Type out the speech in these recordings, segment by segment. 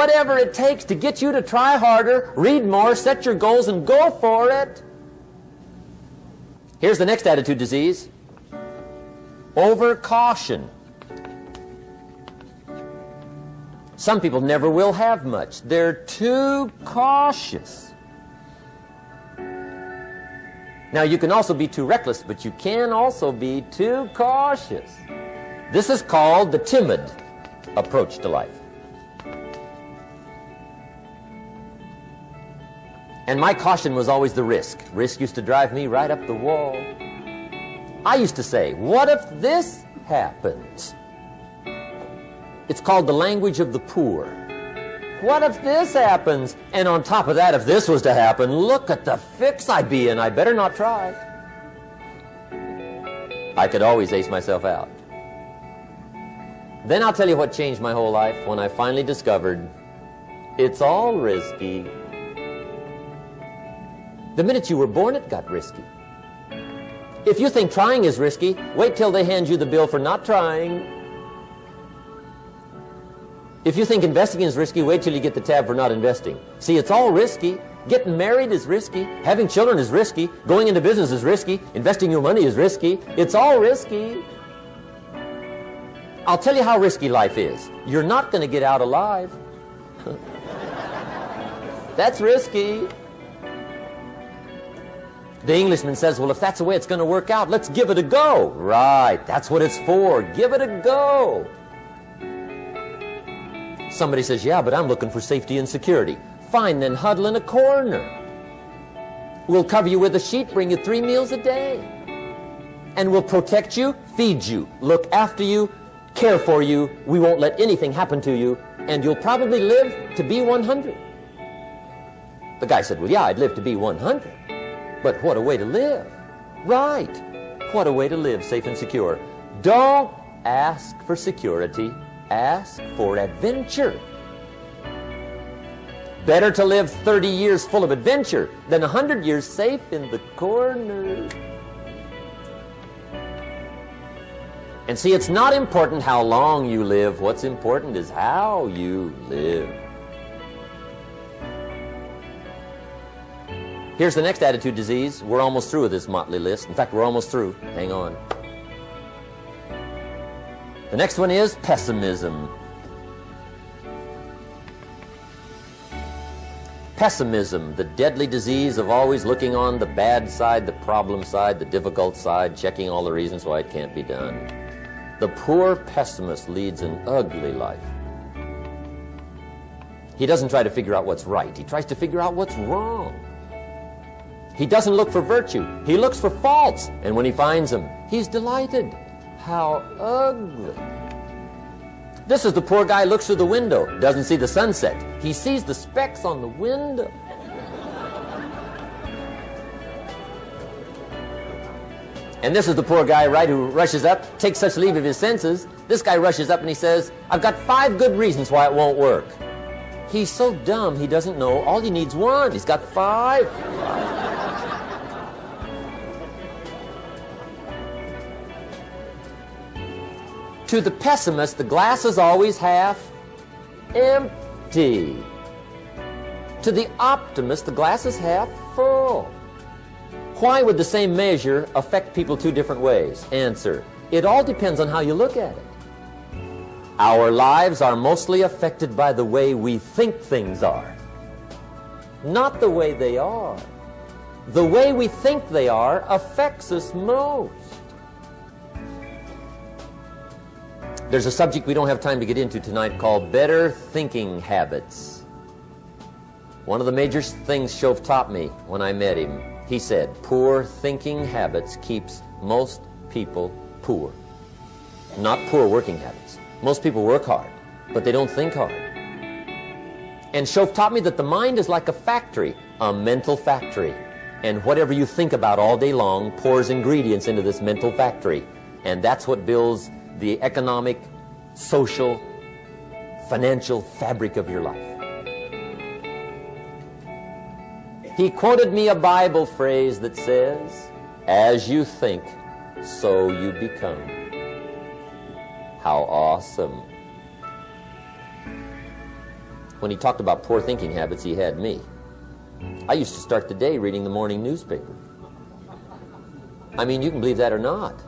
whatever it takes to get you to try harder, read more, set your goals, and go for it. Here's the next attitude disease. Overcaution. Some people never will have much. They're too cautious. Now, you can also be too reckless, but you can also be too cautious. This is called the timid approach to life. And my caution was always the risk. Risk used to drive me right up the wall. I used to say, what if this happens? It's called the language of the poor. What if this happens? And on top of that, if this was to happen, look at the fix I'd be in. I better not try. I could always ace myself out. Then I'll tell you what changed my whole life when I finally discovered it's all risky. The minute you were born, it got risky. If you think trying is risky, wait till they hand you the bill for not trying. If you think investing is risky, wait till you get the tab for not investing. See, it's all risky. Getting married is risky. Having children is risky. Going into business is risky. Investing your money is risky. It's all risky. I'll tell you how risky life is. You're not going to get out alive. That's risky. The Englishman says, well, if that's the way it's going to work out, let's give it a go. Right, that's what it's for. Give it a go. Somebody says, yeah, but I'm looking for safety and security. Fine, then huddle in a corner. We'll cover you with a sheet, bring you 3 meals a day. And we'll protect you, feed you, look after you, care for you. We won't let anything happen to you. And you'll probably live to be 100. The guy said, well, yeah, I'd live to be 100. But what a way to live. Right. What a way to live, safe and secure. Don't ask for security. Ask for adventure. Better to live 30 years full of adventure than 100 years safe in the corner. And see, it's not important how long you live. What's important is how you live. Here's the next attitude disease. We're almost through with this motley list. In fact, we're almost through. Hang on. The next one is pessimism. Pessimism, the deadly disease of always looking on the bad side, the problem side, the difficult side, checking all the reasons why it can't be done. The poor pessimist leads an ugly life. He doesn't try to figure out what's right. He tries to figure out what's wrong. He doesn't look for virtue. He looks for faults. And when he finds them, he's delighted. How ugly. This is the poor guy who looks through the window, doesn't see the sunset. He sees the specks on the window. And this is the poor guy, right, who rushes up, takes such leave of his senses. This guy rushes up and he says, I've got 5 good reasons why it won't work. He's so dumb he doesn't know all he needs 1. He's got 5. To the pessimist, the glass is always half empty. To the optimist, the glass is half full. Why would the same measure affect people 2 different ways? Answer, it all depends on how you look at it. Our lives are mostly affected by the way we think things are, not the way they are. The way we think they are affects us most. There's a subject we don't have time to get into tonight called better thinking habits. One of the major things Shoaff taught me when I met him, he said, poor thinking habits keeps most people poor. Not poor working habits. Most people work hard, but they don't think hard. And Shoaff taught me that the mind is like a factory, a mental factory. And whatever you think about all day long pours ingredients into this mental factory. And that's what builds the economic, social, financial fabric of your life. He quoted me a Bible phrase that says, as you think, so you become. How awesome. When he talked about poor thinking habits, he had me. I used to start the day reading the morning newspaper. I mean, you can believe that or not.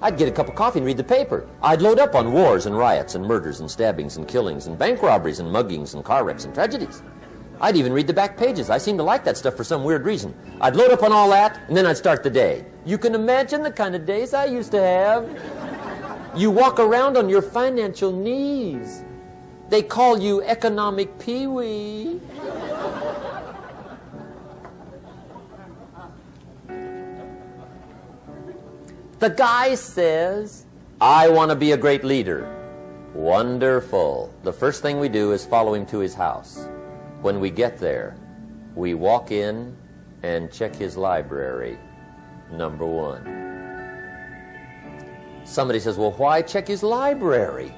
I'd get a cup of coffee and read the paper. I'd load up on wars and riots and murders and stabbings and killings and bank robberies and muggings and car wrecks and tragedies. I'd even read the back pages. I seem to like that stuff for some weird reason. I'd load up on all that, and then I'd start the day. You can imagine the kind of days I used to have. You walk around on your financial knees. They call you economic peewee. The guy says, I want to be a great leader. Wonderful. The first thing we do is follow him to his house. When we get there, we walk in and check his library, number one. Somebody says, well, why check his library?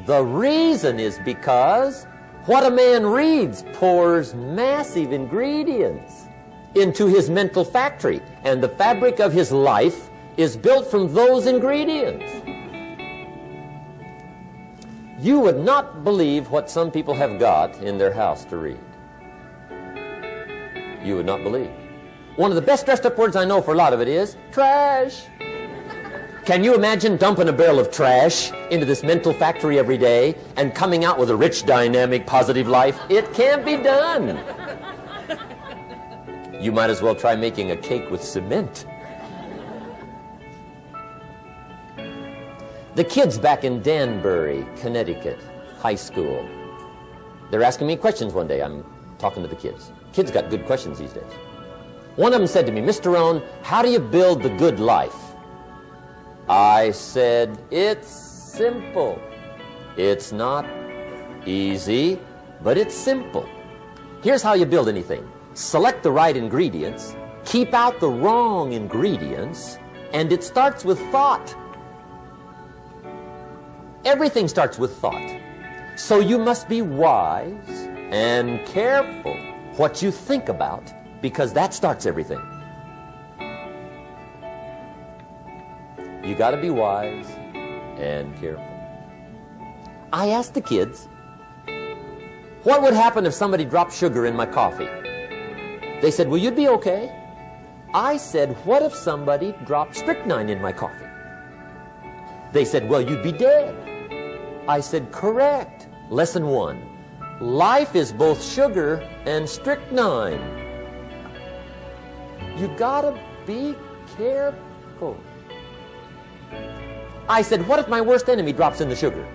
The reason is because what a man reads pours massive ingredients into his mental factory, and the fabric of his life is built from those ingredients. You would not believe what some people have got in their house to read. You would not believe. One of the best dressed up words I know for a lot of it is trash. Can you imagine dumping a barrel of trash into this mental factory every day and coming out with a rich, dynamic, positive life? It can't be done. You might as well try making a cake with cement. The kids back in Danbury, Connecticut, high school, they're asking me questions one day. I'm talking to the kids. Kids got good questions these days. One of them said to me, Mr. Rohn, how do you build the good life? I said, it's simple. It's not easy, but it's simple. Here's how you build anything. Select the right ingredients, keep out the wrong ingredients, and it starts with thought. Everything starts with thought. So you must be wise and careful what you think about, because that starts everything. You got to be wise and careful. I asked the kids, what would happen if somebody dropped sugar in my coffee? They said, well, you'd be okay. I said, what if somebody dropped strychnine in my coffee? They said, well, you'd be dead. I said, correct. Lesson 1. Life is both sugar and strychnine. You gotta be careful. I said, what if my worst enemy drops in the sugar?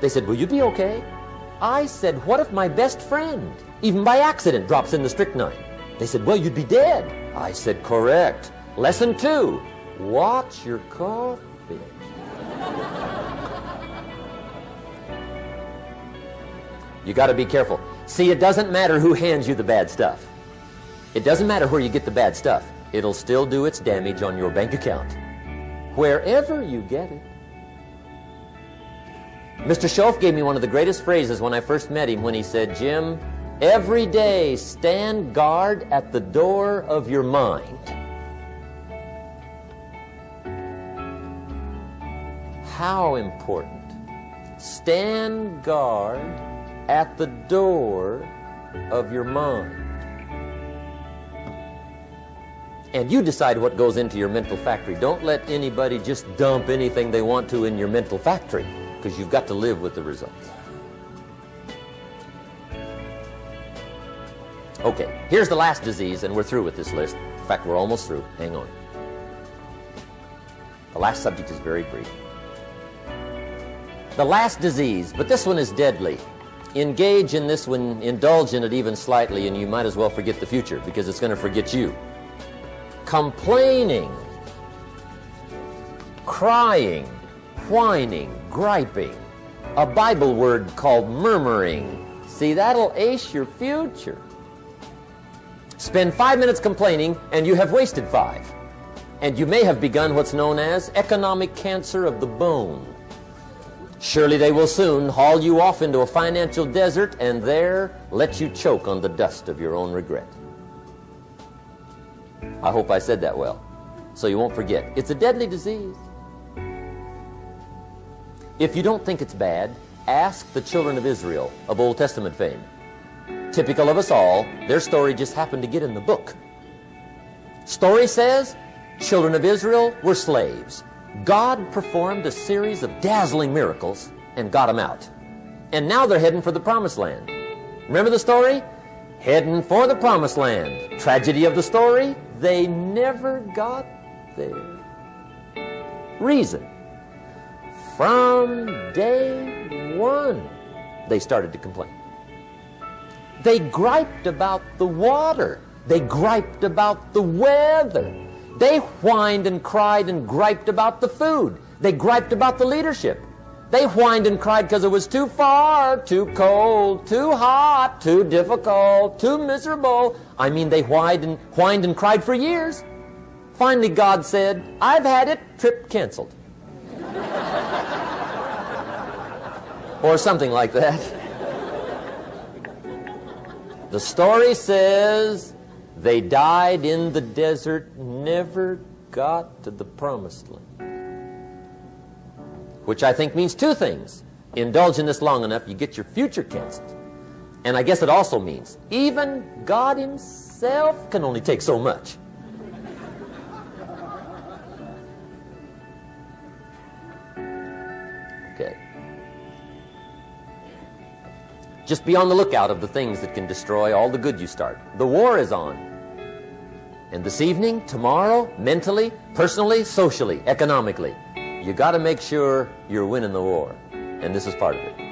They said, will you be okay? I said, what if my best friend, even by accident, drops in the strychnine? They said, well, you'd be dead. I said, correct. Lesson 2. Watch your coffee. You got to be careful. See, it doesn't matter who hands you the bad stuff. It doesn't matter where you get the bad stuff. It'll still do its damage on your bank account, wherever you get it. Mr. Schoaf gave me one of the greatest phrases when I first met him when he said, Jim, every day stand guard at the door of your mind. How important. Stand guard at the door of your mind. And you decide what goes into your mental factory. Don't let anybody just dump anything they want to in your mental factory, because you've got to live with the results. Okay, here's the last disease, and we're through with this list. In fact, we're almost through. Hang on. The last subject is very brief. The last disease, but this one is deadly. Engage in this one, indulge in it even slightly, and you might as well forget the future, because it's going to forget you. Complaining, crying, whining, griping. A Bible word called murmuring. See, that'll ace your future. Spend 5 minutes complaining, and you have wasted 5. And you may have begun what's known as economic cancer of the bone. Surely they will soon haul you off into a financial desert and there let you choke on the dust of your own regret. I hope I said that well, so you won't forget. It's a deadly disease. If you don't think it's bad, Ask the children of Israel of Old Testament fame. Typical of us all, their story just happened to get in the book. Story says, children of Israel were slaves. God performed a series of dazzling miracles and got them out. And now they're heading for the promised land. Remember the story? Heading for the promised land. Tragedy of the story, they never got there. Reason. From day one, they started to complain. They griped about the water. They griped about the weather. They whined and cried and griped about the food. They griped about the leadership. They whined and cried because it was too far, too cold, too hot, too difficult, too miserable. I mean, they whined and cried for years. Finally, God said, I've had it, trip canceled. Or something like that. The story says they died in the desert, never got to the promised land. Which I think means two things. Indulge in this long enough, you get your future canceled. And I guess it also means even God himself can only take so much. Okay. Just be on the lookout of the things that can destroy all the good you start. The war is on. And this evening, tomorrow, mentally, personally, socially, economically, you got to make sure you're winning the war. And this is part of it.